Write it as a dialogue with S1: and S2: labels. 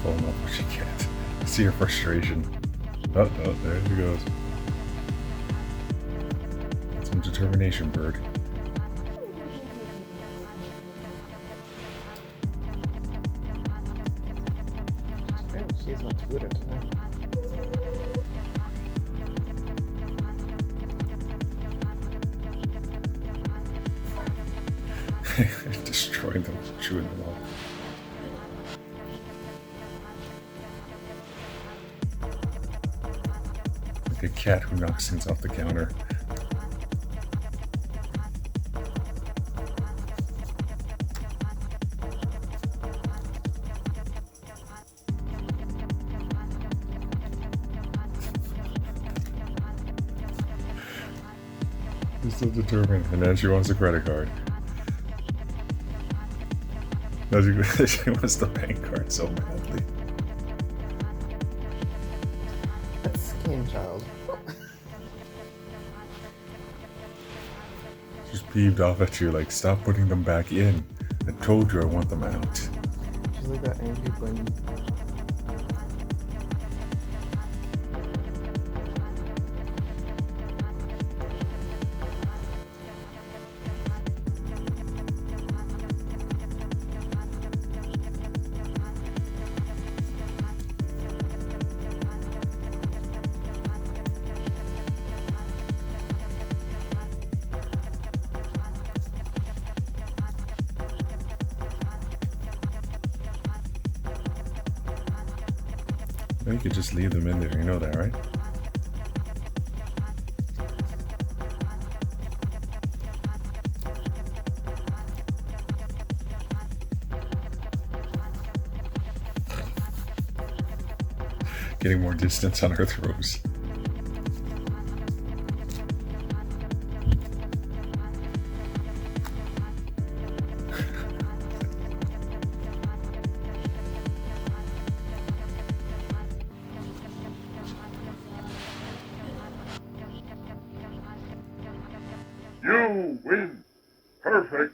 S1: pull him up, but she can't. I see her frustration. Oh, there she goes. Some determination, bird.
S2: She's on Twitter tonight.
S1: Destroying them, chewing them up. Like a cat who knocks things off the counter. She's so determined, and then she wants a credit card. No, she wants the bank card so badly.
S2: That's Scam Child.
S1: She's peeved off at you, like, stop putting them back in. I told you I want them out.
S2: She's like that angry bunny.
S1: You could just leave them in there, you know that, right? Getting more distance on her throws.
S3: You win. Perfect.